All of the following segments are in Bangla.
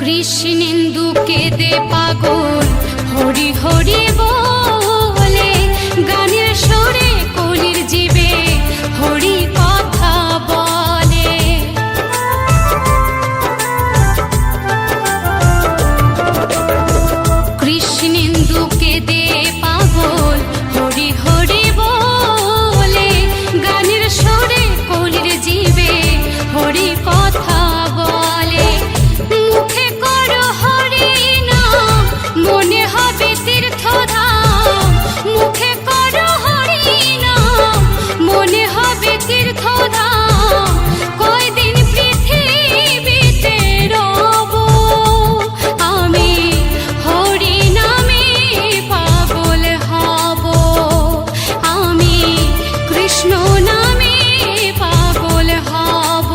কৃষ্ণেন্দু কেঁদে পাগল হরি হরি বলে, গানের সুরে কলির জীবে হরি কথা বলে। কৃষ্ণেন্দু কেঁদে পাগল হরি হরি বলে, গানের সুরে কলির জীবে হরি কথা বলে। মুখে করো হরি নাম, মনে হবে তীর্থধাম। মুখে করো হরি নাম, মনে হবে তীর্থধাম। কয়দিন পৃথিবীতে রব আমি, হরি নামে পাগল হব আমি, কৃষ্ণ নামে পাগল হব।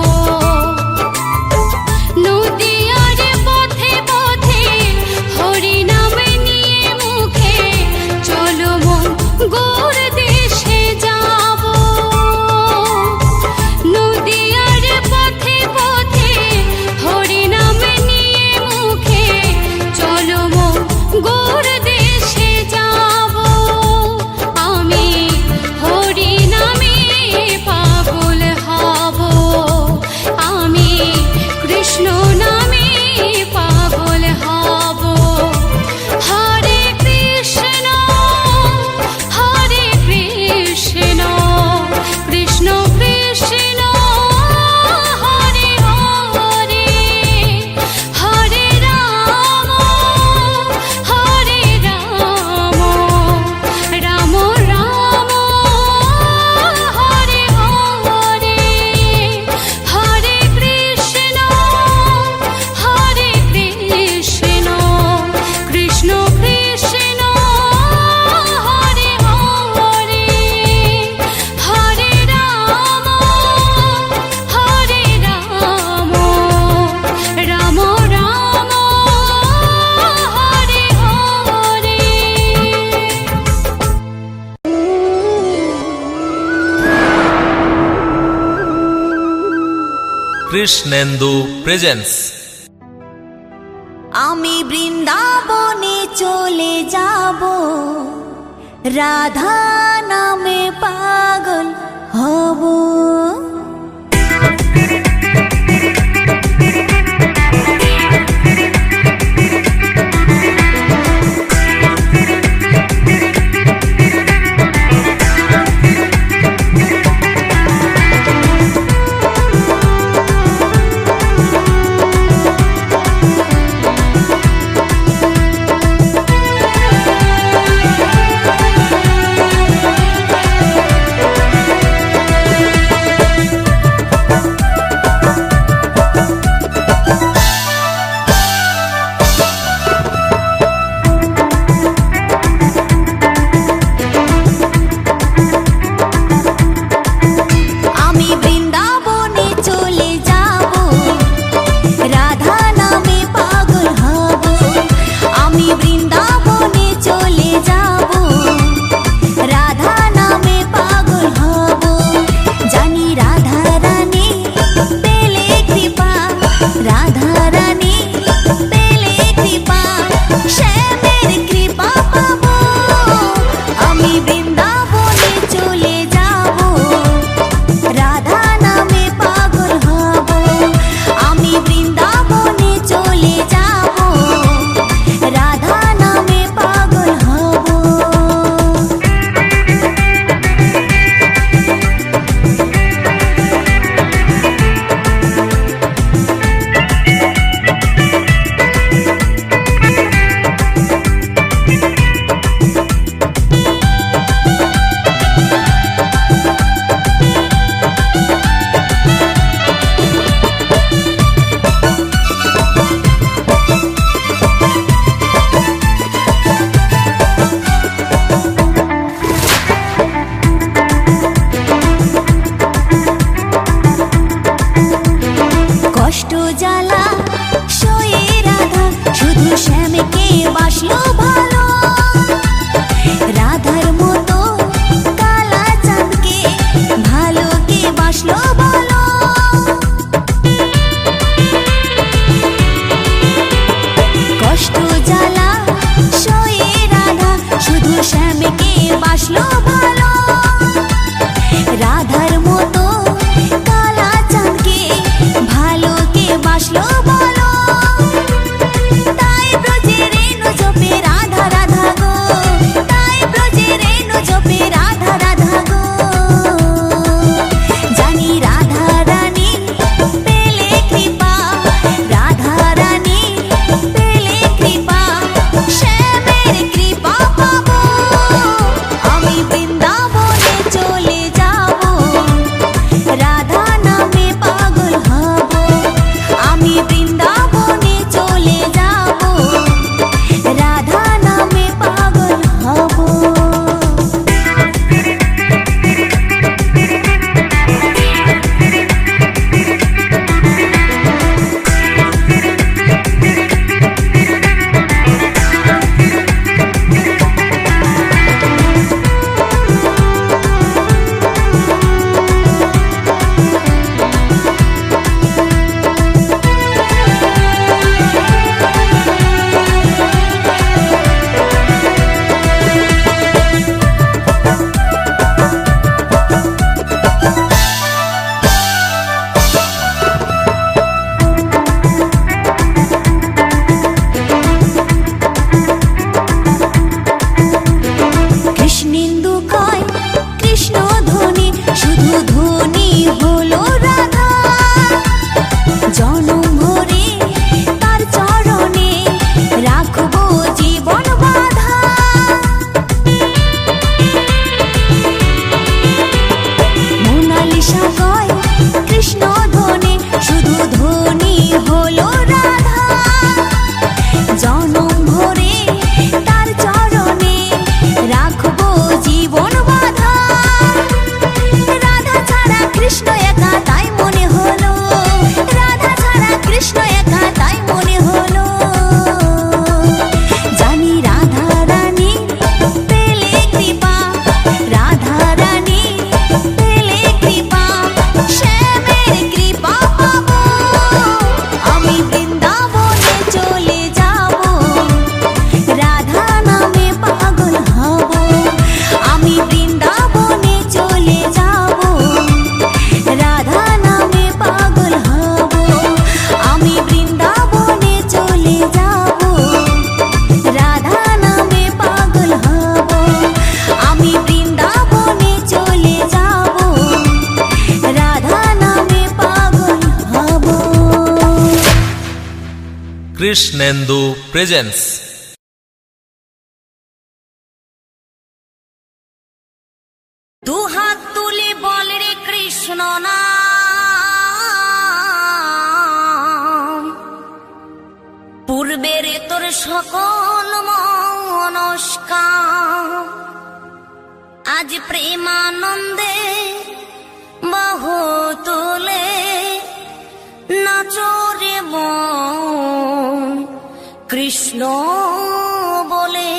নদীয়ার পথে পথে হরি নাম নিয়ে মুখে, চলো মন গৌর দেশে যাব। নদীয়ার পথে পথে হরি নাম নিয়ে মুখে, চলো মন গৌর দেশে যাব আমি, হরি নামে পাগল হব আমি, কৃষ্ণ নামে পাগল হব। হরে কৃষ্ণ কৃষ্ণ কৃষ্ণ হরে হরে, হরে রাম রাম রাম হরে হরে, হরে কৃষ্ণ কৃষ্ণ কৃষ্ণ হরে হরে, হরে রাম রাম রাম হরে হরে। কৃষ্ণেন্দু প্রেজেন্স। আমি বৃন্দাবনে চলে যাব, রাধা নামে পাগল হব। রাধা কৃষ্ণেন্দু প্রেজেন্স। দু হাত তুলে বল রে কৃষ্ণ নাম, পূর্বের তোর সকল মনস্কাম, আজ প্রেমানন্দে বাহু তোলে নাচরে মন কৃষ্ণ বলে।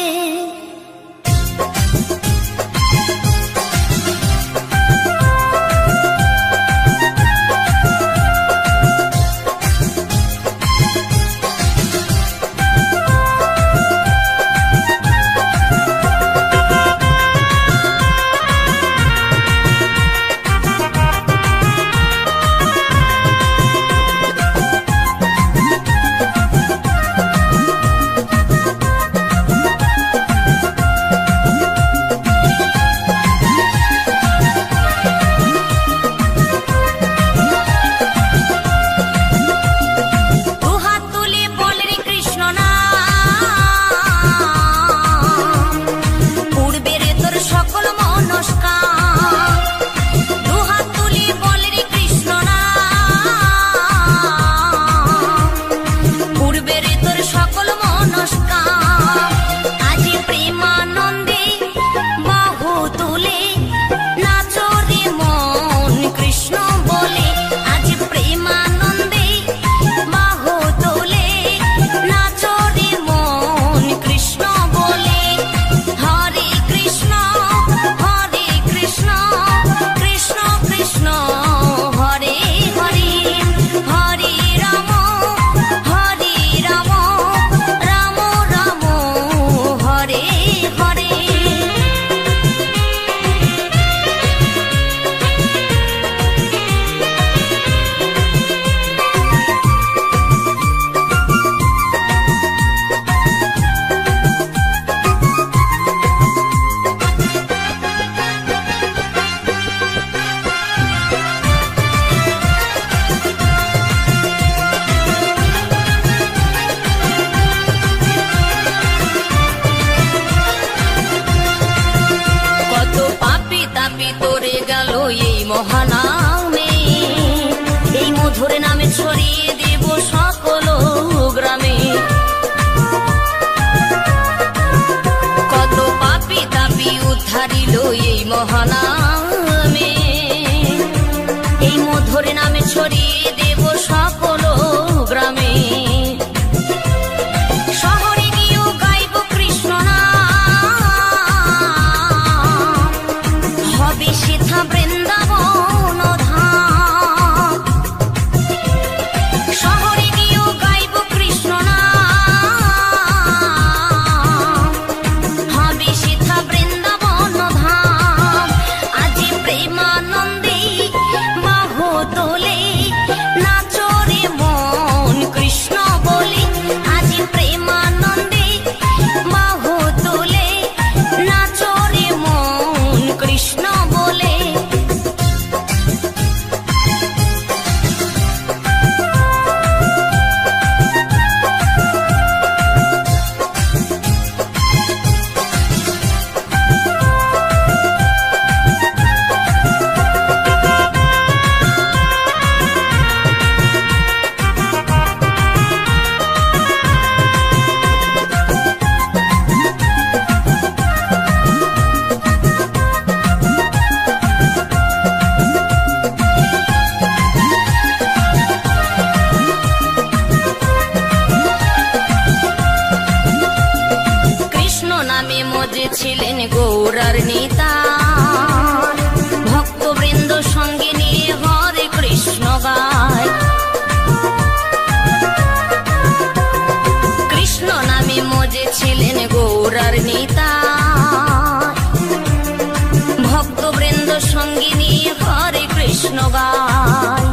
মহানামে এই মধুর নামে ছড়িয়ে দেব সকল গ্রামে। কত পাপী তাপী উদ্ধারিল এই মহানামে, এই মধুর নামে ছড়িয়ে দেব সকল গ্রামে। শহরে গিয়েও গাইব কৃষ্ণ নাম, হবে সেথা বৃন্দাবন ধাম। শহরে গিয়েও গাইব কৃষ্ণ নাম, হবে সেথা বৃন্দাবন ধাম। আজ প্রেমানন্দে বাহু তোলে নাচরে মন কৃষ্ণ বলে। আজ প্রেমানন্দে বাহু তোলে নাচরে মন কৃষ্ণ বলে। ছিলেন গৌরার নেতা, ভক্তবৃন্দ সঙ্গে নিয়ে হরে কৃষ্ণ গায়। কৃষ্ণ নামে মজে ছিলেন গৌরার নেতা, ভক্তবৃন্দ সঙ্গে নিয়ে হরে কৃষ্ণ গায়।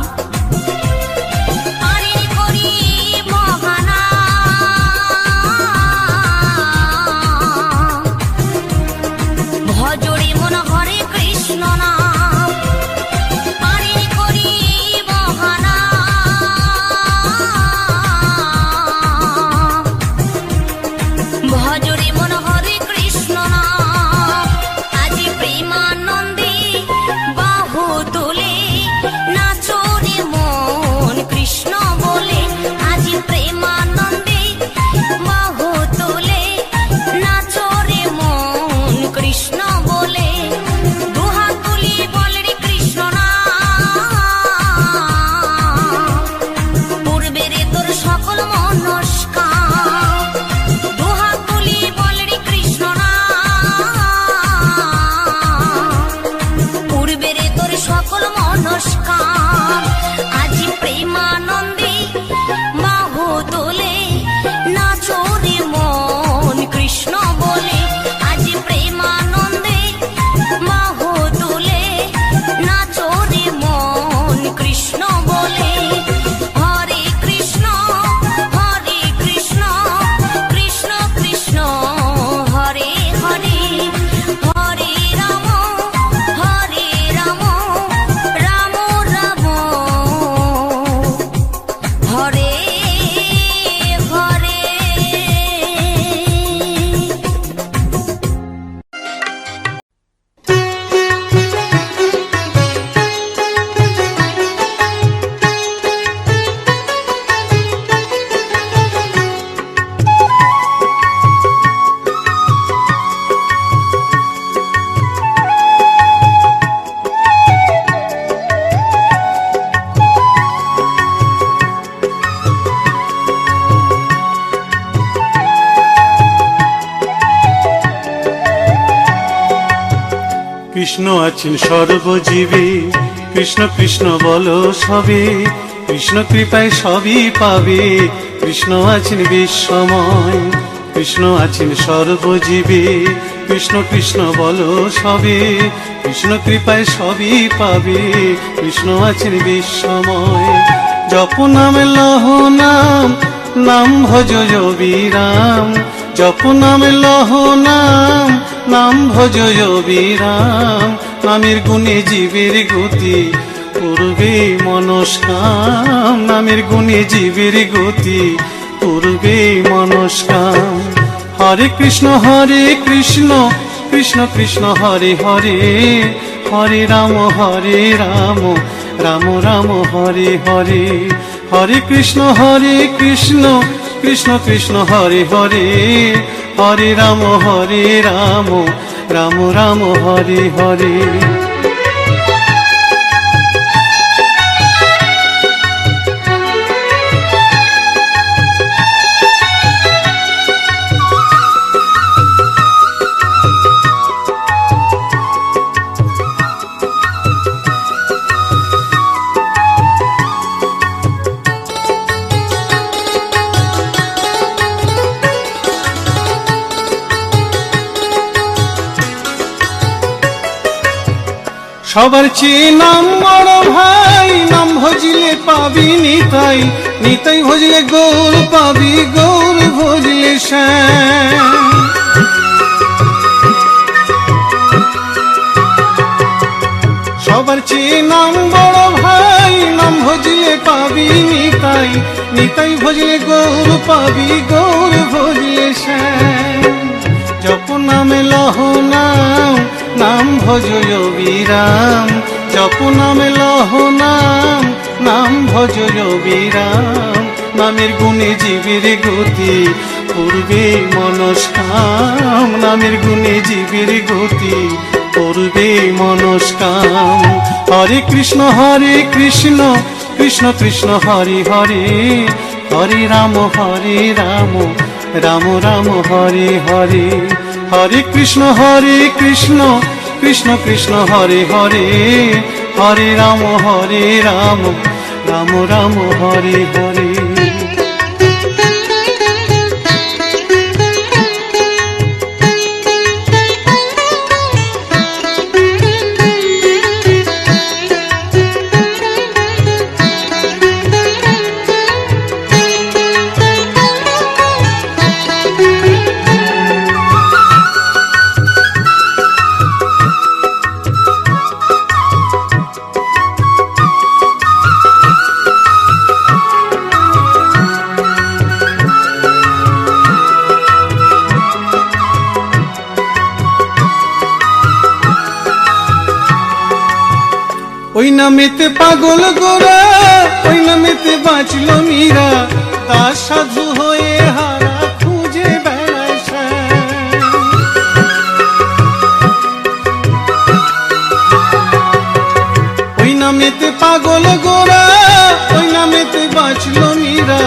কৃষ্ণ আছেন সর্বজীবে, কৃষ্ণ কৃষ্ণ বলো সবে, কৃষ্ণ কৃপায় সবই পাবে। কৃষ্ণ আছেন বিশ্বময়, কৃষ্ণ আছেন সর্বজীবে, কৃষ্ণ কৃষ্ণ বলো সবে, কৃষ্ণ কৃপায় সবই পাবে। কৃষ্ণ আছেন বিশ্বময়। জপ নাম লহ নাম, নাম ভজ বিরাম। জপ নাম লহ নাম, নাম ভজ বিরাম। নামের গুণে জীবের গতি, পূর্বে মনস্কাম। নামের গুণে জীবের গতি, পূর্বে মনস্কাম। হরে কৃষ্ণ কৃষ্ণ কৃষ্ণ হরে হরে, হরে রাম রাম রাম হরে হরে। হরে কৃষ্ণ কৃষ্ণ কৃষ্ণ হরে হরে, হরে রাম রাম রাম হরে হরে। সবার চেয়ে নাম বড় ভাই, নাম ভজিলে পাবি নিতাই, নিতাই ভজলে গৌর পাবি, গৌর ভজলে শ্যাম। সবার চেয়ে নাম বড় ভাই, নাম ভজিলে পাবি নিতাই, নিতাই ভজলে গৌর পাবি, গৌর ভজলে শ্যাম। জপ নামে লহ নাম, নাম ভজ বিরাম। জপ নামে লহ নাম, নাম ভজ বিরাম। নামের গুণে জীবের গতি, পূর্বে মনস্কাম। নামের গুণে জীবের গতি, পূর্বে মনস্কাম। হরে কৃষ্ণ কৃষ্ণ কৃষ্ণ হরে হরে, হরে রাম রাম রাম হরে হরে। হরে কৃষ্ণ কৃষ্ণ কৃষ্ণ হরে হরে, হরে রাম রাম রাম হরে হরে। ওই নামেতে পাগল গোরা, ওই নামেতে বাঁচল মীরা। দাস সাধু হয়ে হারা খুঁজে বেড়ায় শ্যাম। ওই নামেতে পাগল গোরা, ওই নামেতে বাঁচল মীরা।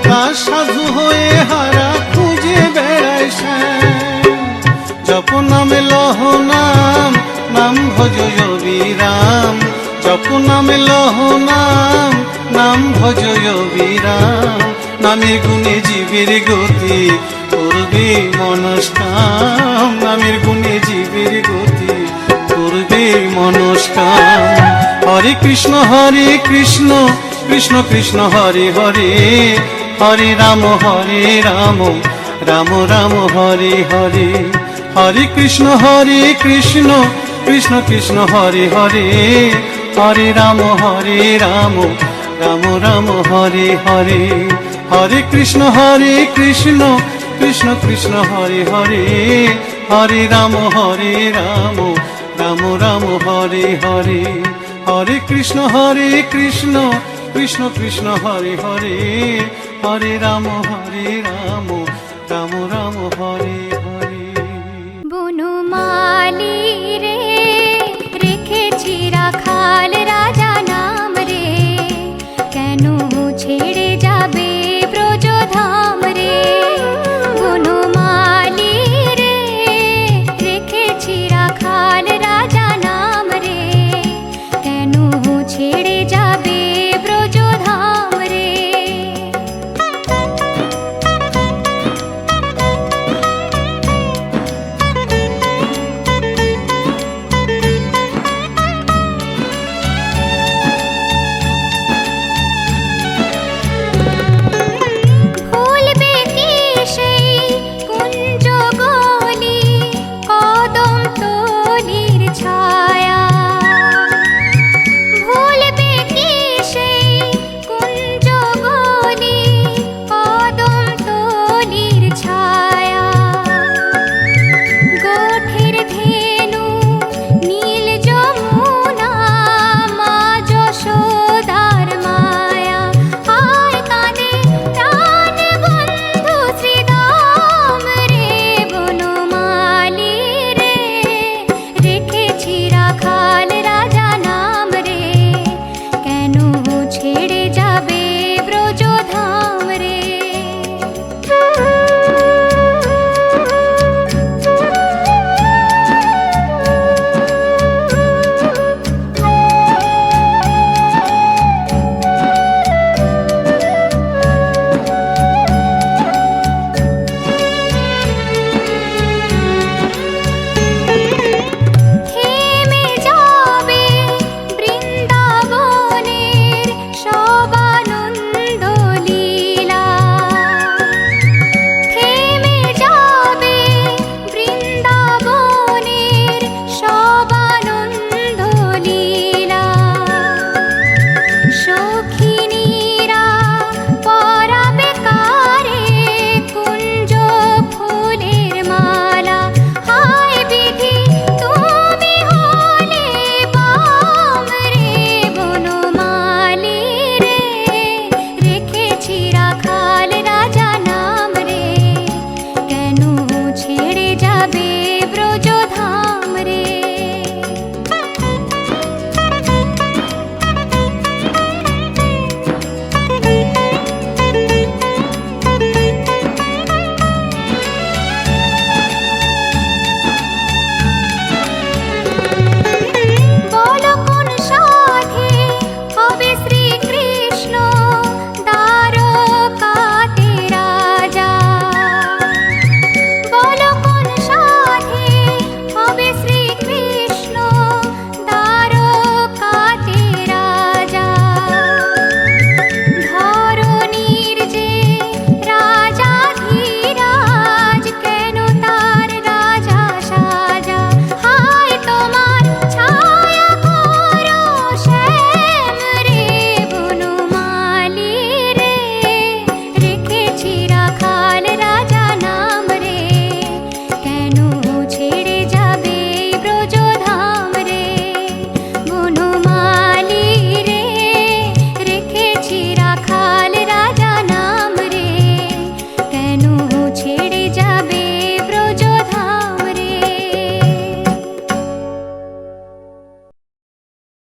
দাস সাধু হয়ে হারা খুঁজে বেড়ায় শ্যাম। জপ নামে লহ নাম, নাম ভজ বিরাম। জপ নামে লহ নাম, নাম ভজ বিরাম। নামের গুণে জীবের গতি, পূর্বে মনস্কাম। নামের গুণে জীবের গতি, পূর্বে মনস্কাম। হরে কৃষ্ণ কৃষ্ণ কৃষ্ণ হরে হরে, হরে রাম রাম রাম হরে হরে। হরে কৃষ্ণ কৃষ্ণ কৃষ্ণ হরে হরে, হরে রাম রাম রাম হরে হরে। হরে কৃষ্ণ কৃষ্ণ কৃষ্ণ হরে হরে, হরে রাম রাম রাম হরে হরে। হরে কৃষ্ণ কৃষ্ণ কৃষ্ণ হরে হরে, হরে রাম রাম রাম হরে।